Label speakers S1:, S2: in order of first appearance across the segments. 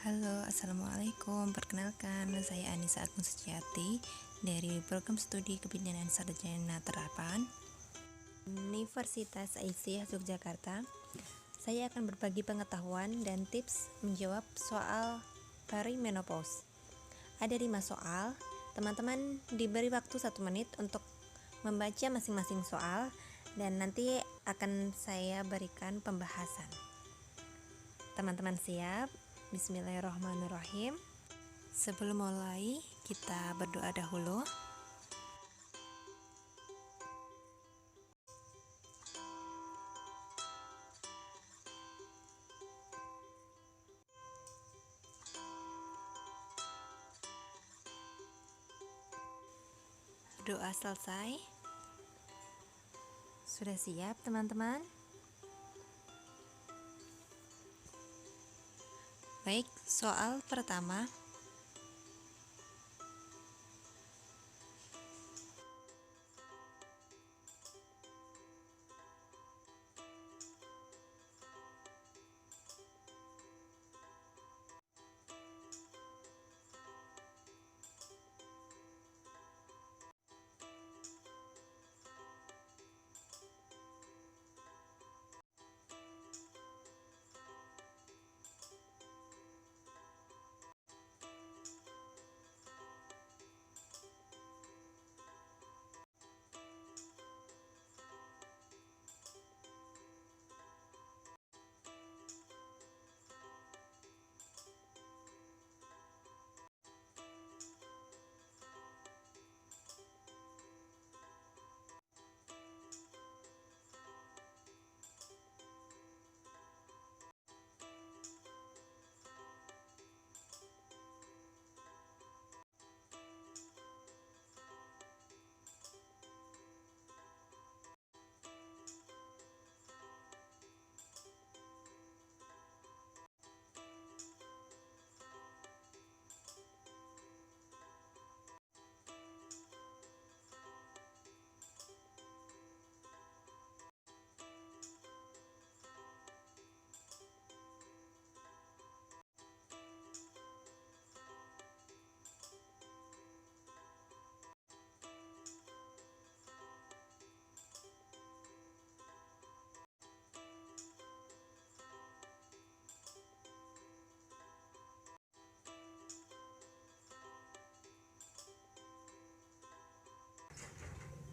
S1: Halo, Assalamualaikum. Perkenalkan, saya Anissa Agung Sejati dari Program Studi Kebidanan Sarjana Terapan Universitas Aisyah Yogyakarta. Saya akan berbagi pengetahuan dan tips menjawab soal perimenopause. Ada 5 soal. Teman-teman diberi waktu 1 menit untuk membaca masing-masing soal dan nanti akan saya berikan pembahasan. Teman-teman siap? Bismillahirrahmanirrahim. Sebelum mulai, kita berdoa dahulu. Doa selesai. Sudah siap, teman-teman? Baik, soal pertama.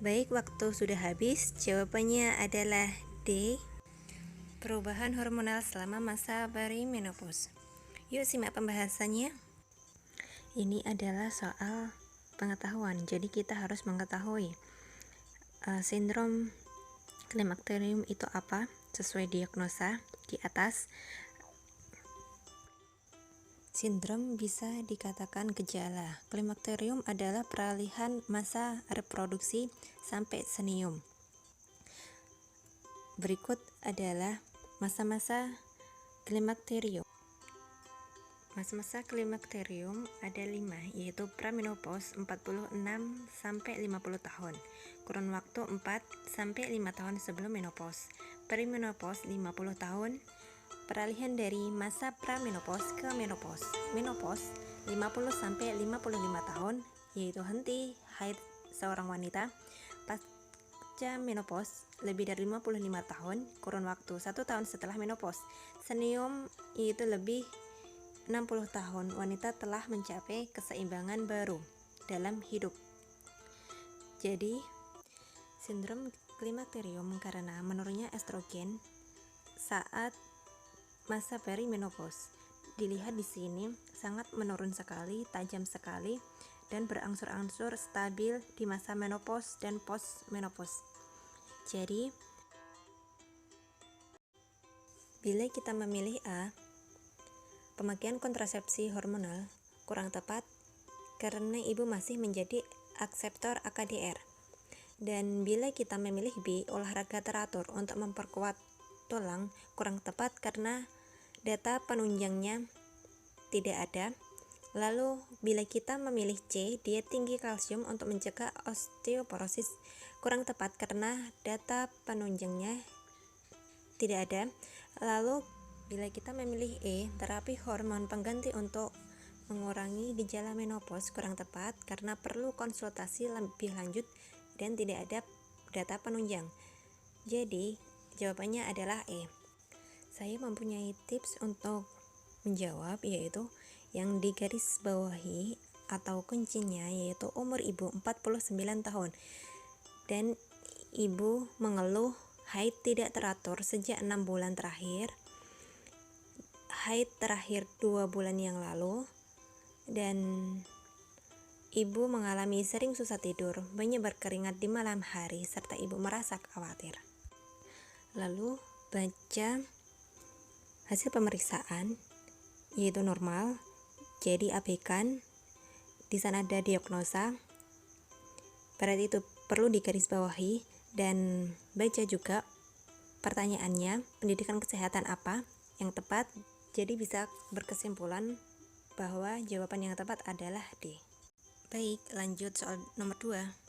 S1: Baik, waktu sudah habis. Jawabannya adalah D. Perubahan hormonal selama masa perimenopause. Yuk simak pembahasannya. Ini adalah soal pengetahuan. Jadi kita harus mengetahui sindrom klimakterium itu apa sesuai diagnosa di atas. Sindrom bisa dikatakan gejala. Klimakterium adalah peralihan masa reproduksi sampai senium. Berikut adalah masa-masa klimakterium. Masa-masa klimakterium ada 5, yaitu pramenopause 46 sampai 50 tahun, kurun waktu 4 sampai 5 tahun sebelum menopause. Perimenopause 50 tahun, peralihan dari masa pramenopause ke menopause. Menopause 50 sampai 55 tahun, yaitu henti haid seorang wanita. Pasca menopause lebih dari 55 tahun, kurun waktu 1 tahun setelah menopause. Senium yaitu lebih 60 tahun, wanita telah mencapai keseimbangan baru dalam hidup. Jadi, sindrom klimakterium karena menurunnya estrogen saat masa perimenopause. Dilihat di sini sangat menurun sekali, tajam sekali, dan berangsur-angsur stabil di masa menopause dan post-menopause. Jadi, bila kita memilih A, pemakaian kontrasepsi hormonal kurang tepat karena ibu masih menjadi akseptor AKDR. Dan bila kita memilih B, olahraga teratur untuk memperkuat tulang kurang tepat karena data penunjangnya tidak ada. Lalu bila kita memilih C, diet tinggi kalsium untuk mencegah osteoporosis kurang tepat karena data penunjangnya tidak ada. Lalu Bila kita memilih E, terapi hormon pengganti untuk mengurangi gejala menopause kurang tepat karena perlu konsultasi lebih lanjut dan tidak ada data penunjang. Jadi, jawabannya adalah E. Saya mempunyai tips untuk menjawab, yaitu yang digaris bawahi atau kuncinya yaitu umur ibu 49 tahun dan ibu mengeluh haid tidak teratur sejak 6 bulan terakhir, haid terakhir 2 bulan yang lalu, dan ibu mengalami sering susah tidur, banyak berkeringat di malam hari, serta ibu merasa khawatir. Lalu baca hasil pemeriksaan, yaitu normal, jadi abaikan. Di sana ada diagnosa, berarti itu perlu digarisbawahi, dan baca juga pertanyaannya, pendidikan kesehatan apa yang tepat. Jadi bisa berkesimpulan bahwa jawaban yang tepat adalah D. Baik, lanjut soal nomor 2.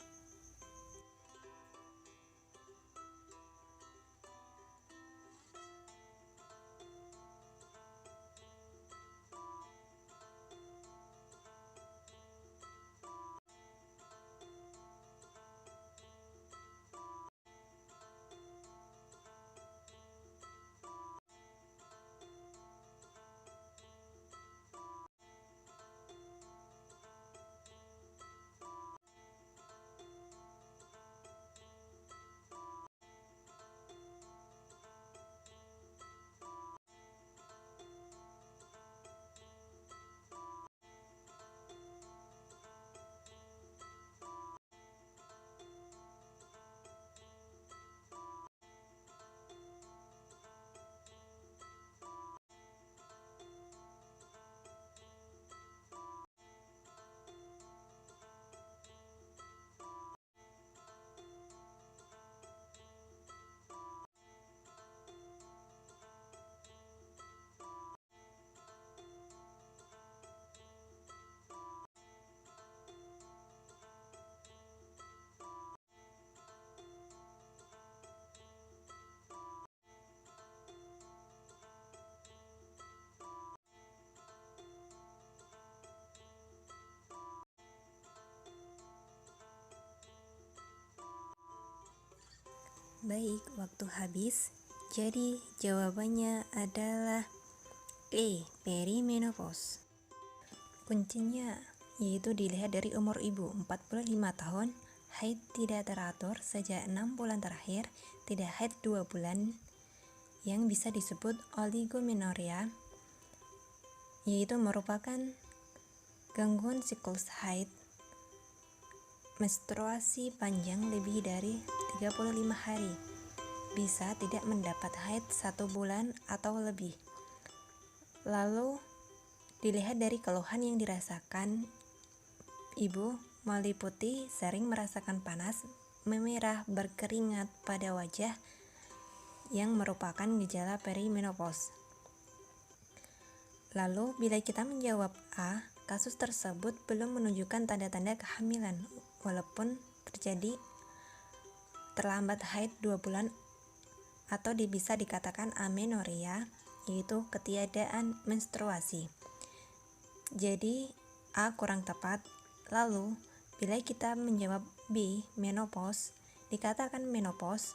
S1: Baik, waktu habis. Jadi jawabannya adalah E, perimenopause. Kuncinya yaitu dilihat dari umur ibu 45 tahun, haid tidak teratur sejak 6 bulan terakhir, tidak haid 2 bulan, yang bisa disebut oligomenorrhea, yaitu merupakan gangguan siklus haid, menstruasi panjang lebih dari 35 hari, bisa tidak mendapat haid 1 bulan atau lebih. Lalu dilihat dari keluhan yang dirasakan, ibu meliputi sering merasakan panas, memerah, berkeringat pada wajah, yang merupakan gejala perimenopause. Lalu bila kita menjawab A, kasus tersebut belum menunjukkan tanda-tanda kehamilan, walaupun terjadi terlambat haid 2 bulan atau bisa dikatakan amenorrhea, yaitu ketiadaan menstruasi. Jadi A kurang tepat. Lalu bila kita menjawab B, menopause, dikatakan menopause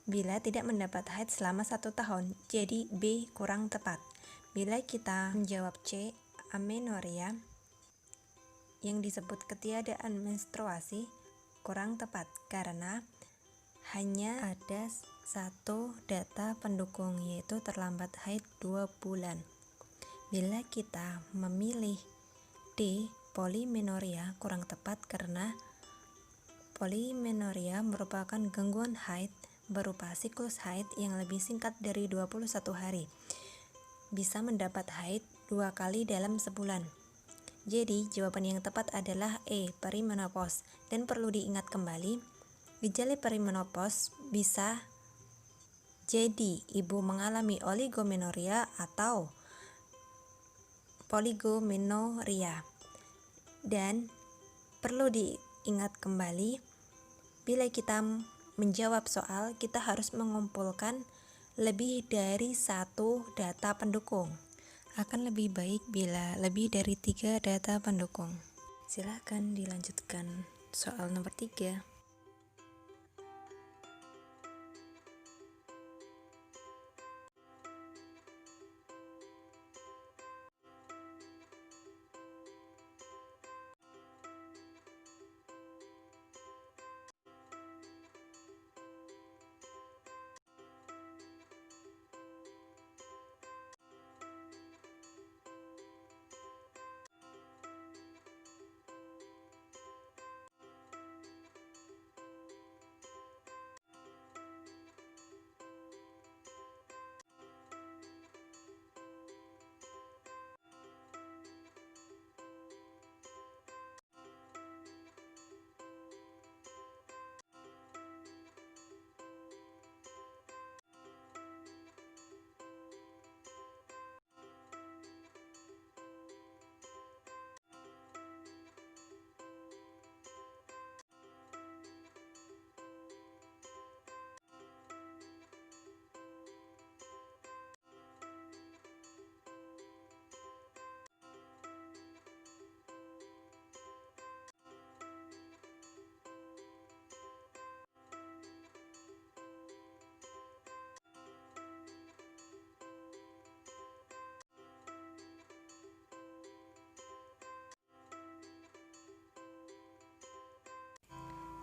S1: bila tidak mendapat haid selama 1 tahun, jadi B kurang tepat. Bila kita menjawab C, amenorrhea, yang disebut ketiadaan menstruasi, kurang tepat karena hanya ada satu data pendukung, yaitu terlambat haid 2 bulan. Bila kita memilih D, polimenorrhea, kurang tepat karena polimenorrhea merupakan gangguan haid berupa siklus haid yang lebih singkat dari 21 hari. Bisa mendapat haid 2 kali dalam sebulan. Jadi jawaban yang tepat adalah E, perimenopause. Dan perlu diingat kembali, gejala perimenopause bisa jadi ibu mengalami oligomenorrhea atau poligomenorrhea. Dan perlu diingat kembali, bila kita menjawab soal, kita harus mengumpulkan lebih dari 1 data pendukung. Akan lebih baik bila lebih dari 3 data pendukung. Silahkan dilanjutkan soal nomor 3.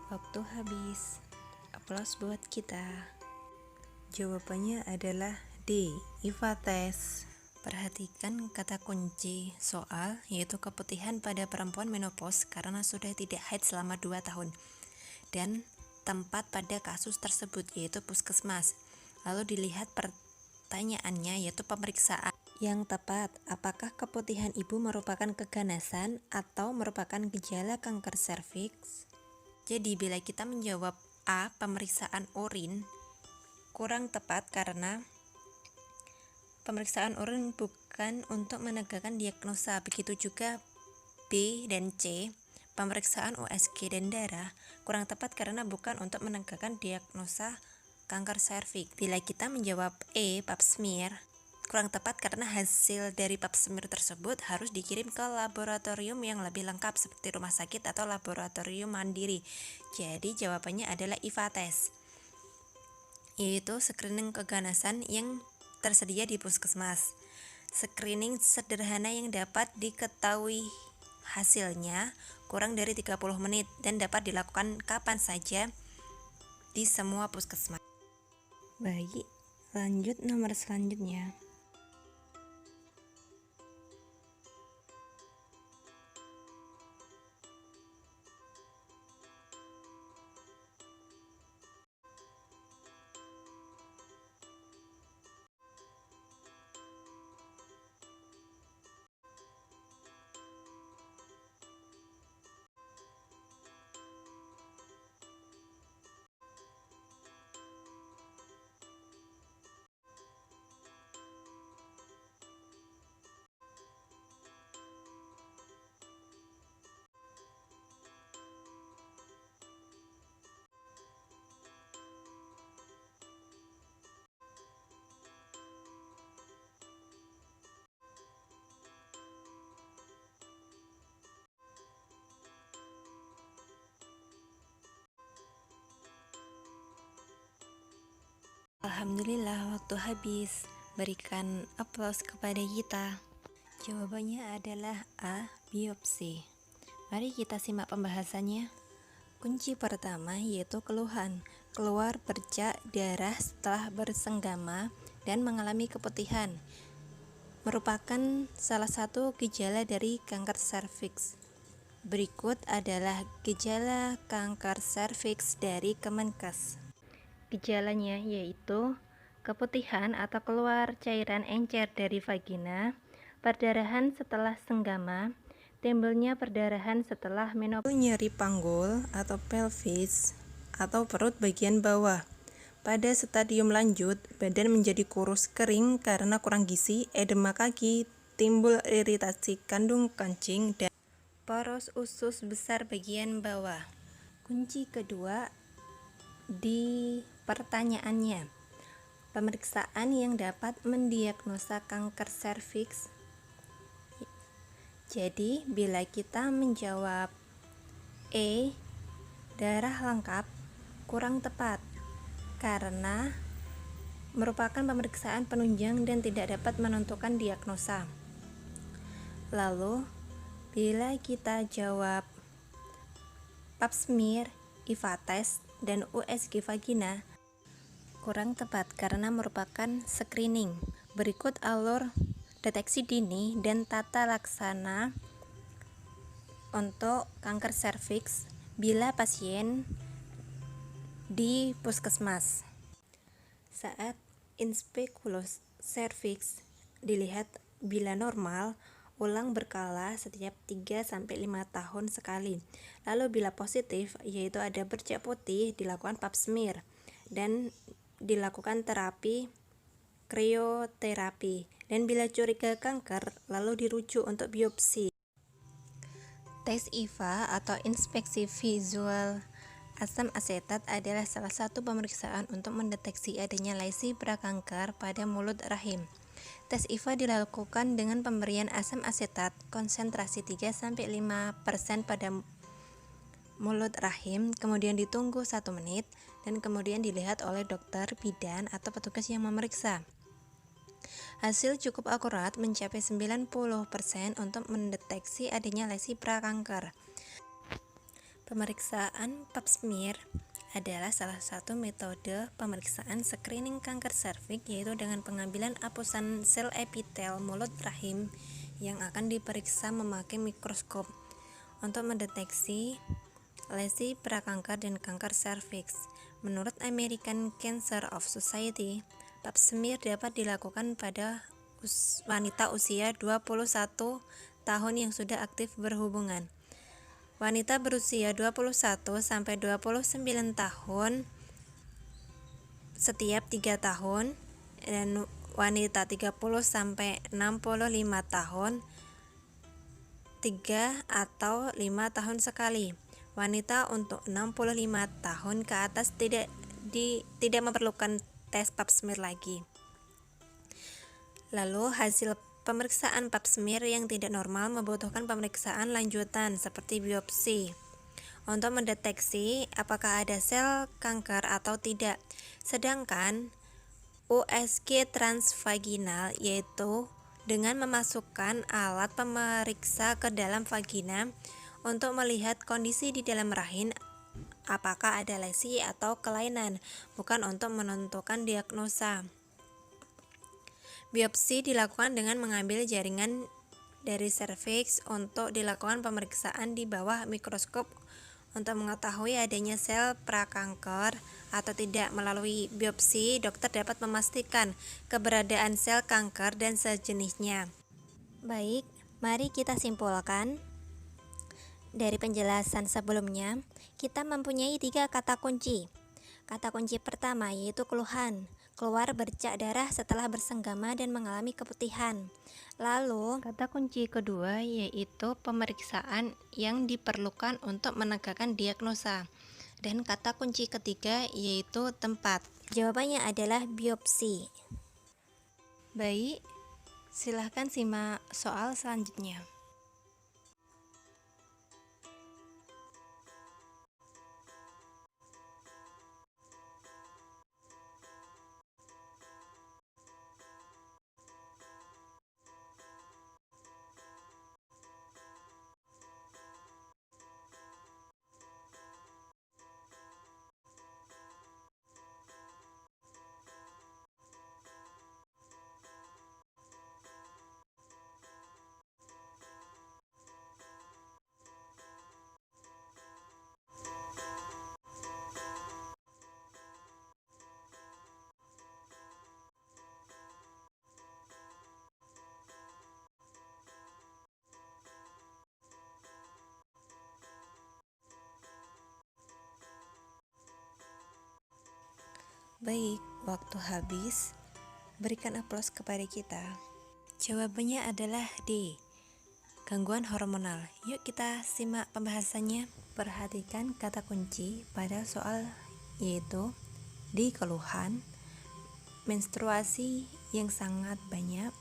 S1: Waktu habis. Aplaus buat kita. Jawabannya adalah D, IVA-tes. Perhatikan kata kunci soal, yaitu keputihan pada perempuan menopause karena sudah tidak haid selama 2 tahun. Dan tempat pada kasus tersebut, yaitu puskesmas. Lalu dilihat pertanyaannya, yaitu pemeriksaan yang tepat. Apakah keputihan ibu merupakan keganasan atau merupakan gejala kanker serviks? Jadi bila kita menjawab A, pemeriksaan urin, kurang tepat karena pemeriksaan urin bukan untuk menegakkan diagnosa. Begitu juga B dan C, pemeriksaan USG dan darah, kurang tepat karena bukan untuk menegakkan diagnosa kanker serviks. Bila kita menjawab E, pap smear, kurang tepat karena hasil dari pap smear tersebut harus dikirim ke laboratorium yang lebih lengkap seperti rumah sakit atau laboratorium mandiri. Jadi jawabannya adalah IVA-tes, yaitu screening keganasan yang tersedia di puskesmas. Screening sederhana yang dapat diketahui hasilnya kurang dari 30 menit dan dapat dilakukan kapan saja di semua puskesmas. Baik, lanjut nomor selanjutnya. Alhamdulillah, waktu habis. Berikan aplaus kepada kita. Jawabannya adalah A, biopsi. Mari kita simak pembahasannya. Kunci pertama yaitu keluhan. Keluar bercak darah setelah bersenggama dan mengalami keputihan. Merupakan salah satu gejala dari kanker serviks. Berikut adalah gejala kanker serviks dari Kemenkes. Gejalanya yaitu keputihan atau keluar cairan encer dari vagina, perdarahan setelah senggama, timbulnya perdarahan setelah menopause, nyeri panggul atau pelvis atau perut bagian bawah. Pada stadium lanjut, badan menjadi kurus kering karena kurang gizi, edema kaki, timbul iritasi kandung kancing, dan poros usus besar bagian bawah. Kunci kedua di pertanyaannya, Pemeriksaan yang dapat mendiagnosa kanker serviks. Jadi, bila kita menjawab E, darah lengkap, kurang tepat karena merupakan pemeriksaan penunjang dan tidak dapat menentukan diagnosa. Lalu, bila kita jawab pap smear, IVA test, dan USG vagina, kurang tepat karena merupakan screening. Berikut alur deteksi dini dan tata laksana untuk kanker serviks bila pasien di puskesmas. Saat inspekulus serviks dilihat bila normal, ulang berkala setiap 3-5 tahun sekali. Lalu bila positif, yaitu ada bercak putih, dilakukan pap smear dan dilakukan terapi krioterapi. Dan bila curiga kanker, lalu dirujuk untuk biopsi. Tes IVA atau inspeksi visual asam asetat adalah salah satu pemeriksaan untuk mendeteksi adanya lesi prakanker pada mulut rahim. Tes IVA dilakukan dengan pemberian asam asetat konsentrasi 3-5% pada mulut rahim, kemudian ditunggu 1 menit, dan kemudian dilihat oleh dokter bidan atau petugas yang memeriksa. Hasil cukup akurat mencapai 90% untuk mendeteksi adanya lesi prakanker. Pemeriksaan pap smear adalah salah satu metode pemeriksaan screening kanker serviks, yaitu dengan pengambilan apusan sel epitel mulut rahim yang akan diperiksa memakai mikroskop untuk mendeteksi lesi prakanker dan kanker serviks. Menurut American Cancer of Society, pap smear dapat dilakukan pada wanita usia 21 tahun yang sudah aktif berhubungan. Wanita berusia 21-29 tahun setiap 3 tahun dan wanita 30-65 tahun 3 atau 5 tahun sekali. Wanita untuk 65 tahun ke atas tidak memerlukan tes pap smear lagi. Lalu hasil pemeriksaan pap smear yang tidak normal membutuhkan pemeriksaan lanjutan seperti biopsi untuk mendeteksi apakah ada sel kanker atau tidak. Sedangkan USG transvaginal yaitu dengan memasukkan alat pemeriksa ke dalam vagina untuk melihat kondisi di dalam rahim apakah ada lesi atau kelainan, bukan untuk menentukan diagnosa. Biopsi dilakukan dengan mengambil jaringan dari serviks untuk dilakukan pemeriksaan di bawah mikroskop untuk mengetahui adanya sel prakanker atau tidak. Melalui biopsi, dokter dapat memastikan keberadaan sel kanker dan sejenisnya. Baik, mari kita simpulkan. Dari penjelasan sebelumnya, kita mempunyai 3 kata kunci. Kata kunci pertama yaitu keluhan, keluar bercak darah setelah bersenggama dan mengalami keputihan. Lalu, kata kunci kedua yaitu pemeriksaan yang diperlukan untuk menegakkan diagnosa. Dan kata kunci ketiga yaitu tempat. Jawabannya adalah biopsi. Baik, silahkan simak soal selanjutnya. Baik, waktu habis. Berikan aplaus kepada kita. Jawabannya adalah D, gangguan hormonal. Yuk kita simak pembahasannya. Perhatikan kata kunci pada soal yaitu di keluhan, menstruasi yang sangat banyak,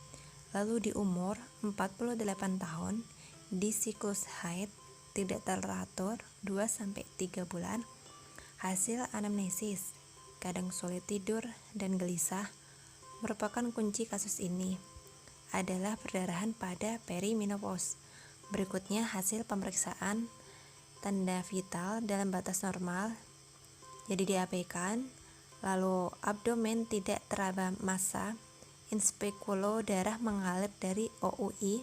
S1: lalu di umur 48 tahun, di siklus haid tidak teratur 2-3 bulan, hasil anamnesis, kadang sulit tidur dan gelisah, merupakan kunci kasus ini adalah perdarahan pada perimenopause. Berikutnya hasil pemeriksaan tanda vital dalam batas normal, jadi diabaikan. Lalu abdomen tidak teraba massa, in speculo darah mengalir dari OUI,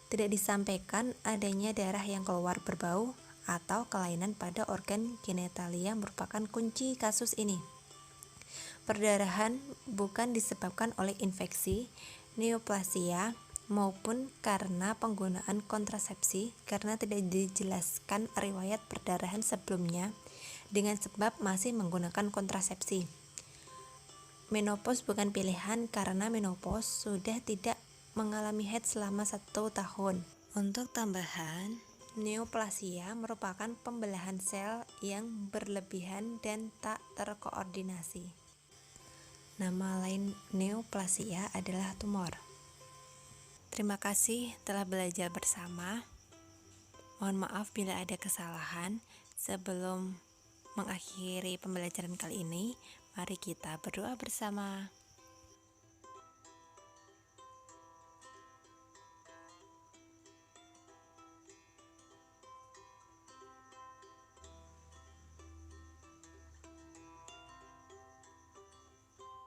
S1: tidak disampaikan adanya darah yang keluar berbau atau kelainan pada organ genitalia merupakan kunci kasus ini. Perdarahan bukan disebabkan oleh infeksi, neoplasia, maupun karena penggunaan kontrasepsi karena tidak dijelaskan riwayat perdarahan sebelumnya dengan sebab masih menggunakan kontrasepsi. Menopause bukan pilihan karena menopause sudah tidak mengalami haid selama 1 tahun. Untuk tambahan, neoplasia merupakan pembelahan sel yang berlebihan dan tak terkoordinasi. Nama lain neoplasia adalah tumor. Terima kasih telah belajar bersama. Mohon maaf bila ada kesalahan. Sebelum mengakhiri pembelajaran kali ini, mari kita berdoa bersama.